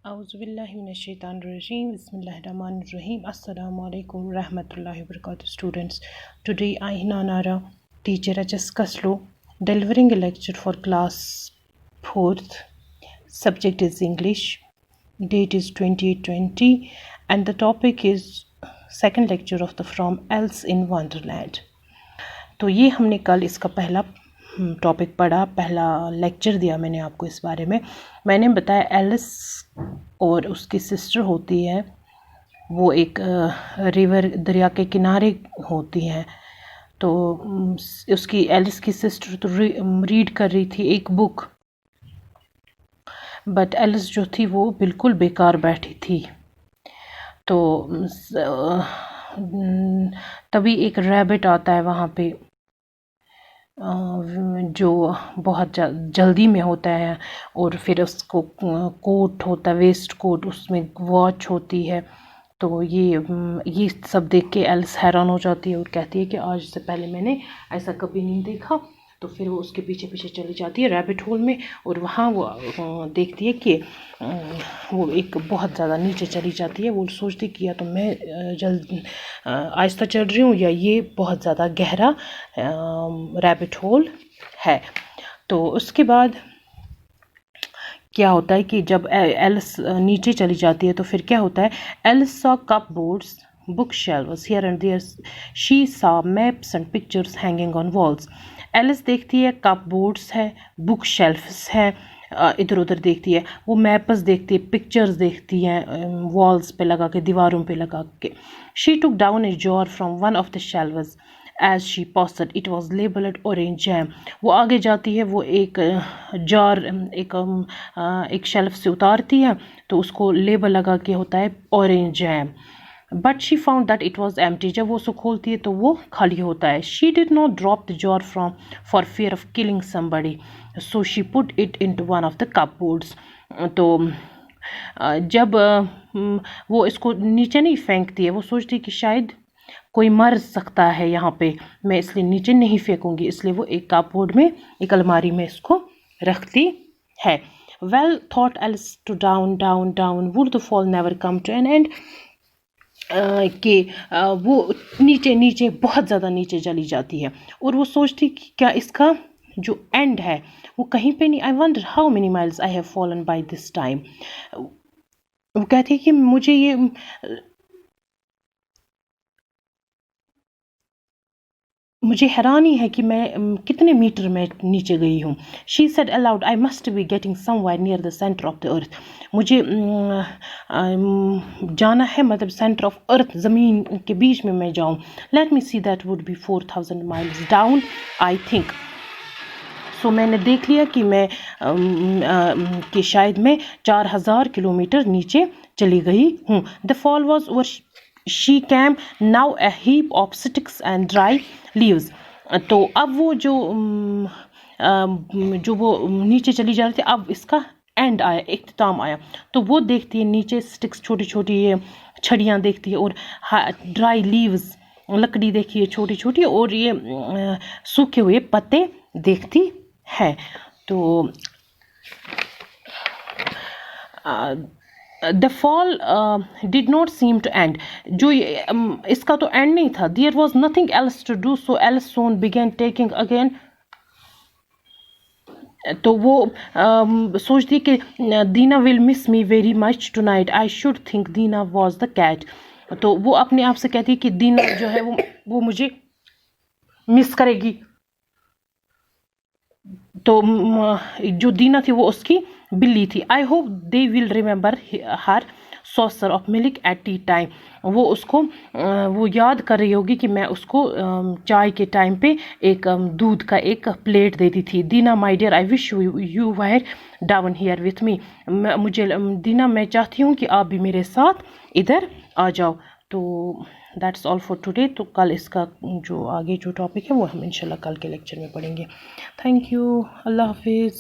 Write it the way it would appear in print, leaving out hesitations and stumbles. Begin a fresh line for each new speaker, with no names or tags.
Auzubillahiminash-shaytanir-rajeem. Bismillahir-rahmanir-rahim. Assalamualaikum warahmatullahi wabarakatuh. Students, today I, Hinanara, teacher HS Kaslo, delivering a lecture for class 4th. Subject is English. Date is 28/20 and the topic is second lecture of the From Alice in Wonderland. तो ये हमने कल इसका पहला topic पढ़ा, पहला lecture दिया मैंने आपको इस बारे में। मैंने बताया एलिस और उसकी सिस्टर होती है, वो एक रिवर दरिया के किनारे होती हैं। तो उसकी एलिस की सिस्टर तो रीड कर रही थी एक बुक, बट एलिस जो थी वो बिल्कुल बेकार बैठी थी। तो तभी एक रैबिट आता है वहाँ पे, जो बहुत जल्दी में होता है, और फिर उसको कोट होता है, वेस्ट कोट, उसमें वॉच होती है। तो ये सब देख के एलिस हैरान हो जाती है और कहती है कि आज से पहले मैंने ऐसा कभी नहीं देखा। तो फिर वो उसके पीछे पीछे चली जाती है रैबिट होल में, और वहाँ वो देखती है कि वो एक बहुत ज़्यादा नीचे चली जाती है। वो सोचती कि या तो मैं आहिस्ता चल रही हूँ या ये बहुत ज़्यादा गहरा रैबिट होल है। तो उसके बाद क्या होता है कि जब एलिस नीचे चली जाती है तो फिर क्या होता है, Alice saw cupboards, bookshelves here and there, she saw maps and pictures hanging on walls. Alice देखती है कप बोर्ड्स है, बुक शेल्फ्स है, इधर उधर देखती है, वो मैप्स देखती है, पिक्चर्स देखती हैं वॉल्स पे लगा के, दीवारों पे लगा के। She took down a jar from one of the shelves as she passed, it was labelled orange jam. वो आगे जाती है, वो एक जार एक शेल्फ से उतारती है, तो उसको लेबल लगा के होता है orange jam. But she found that it was empty, जब वो उसको खोलती है तो वो खाली होता है। She did not drop the jar from for fear of killing somebody, so she put it into one of the cupboards. तो जब वो इसको नीचे नहीं फेंकती है, वो सोचती है कि शायद कोई मर सकता है यहाँ पे, मैं इसलिए नीचे नहीं फेंकूंगी, इसलिए वो एक कपबोर्ड में, एक अलमारी में इसको रखती है। Well thought Alice to down down down, would the fall never come to an end, कि वो नीचे नीचे बहुत ज़्यादा नीचे चली जाती है, और वो सोचती कि क्या इसका जो एंड है वो कहीं पे नहीं। I wonder how many miles I have fallen by this time. वो कहती है कि मुझे हैरानी है कि मैं कितने मीटर में नीचे गई हूँ। She said allowed, I must be getting somewhere near the centre of the earth. मुझे जाना है, मतलब सेंटर ऑफ अर्थ, ज़मीन के बीच में मैं जाऊँ। Let me see, that would be 4000 miles down I think. So मैंने देख लिया कि कि शायद मैं 4000 किलोमीटर नीचे चली गई हूँ। The fall was over, she came now a heap of sticks and dry leaves. तो अब वो जो वो नीचे चली जा रही थी, अब इसका एंड आया, इख्तिताम आया। तो वो देखती है नीचे स्टिक्स, छोटी छोटी ये छड़ियाँ देखती है, और ड्राई लीव्स, लकड़ी देखी है छोटी छोटी, और ये सूखे हुए पत्ते देखती है। तो the fall did not seem to end, जो इसका तो एंड नहीं था। There was nothing else to do, so Alice soon began talking again. तो वो सोचती कि Dinah will miss me very much tonight, I should think Dinah was the cat. तो वो अपने आप से कहती है कि दीना जो है वो मुझे मिस करेगी। तो जो दीना थी वो उसकी बिल्ली थी। I hope they will remember her saucer of milk at T time. वो उसको वो याद कर रही होगी कि मैं उसको चाय के टाइम पे एक दूध का एक प्लेट देती थी। Dinah my dear, I wish you were down here with me. मुझे दीना, मैं चाहती हूँ कि आप भी मेरे साथ इधर आ जाओ। तो दैट्स ऑल फॉर टुडे। तो कल इसका जो आगे जो टॉपिक है वो हम इंशाल्लाह कल के लेक्चर में पढ़ेंगे। थैंक यू, अल्लाह हाफिज़।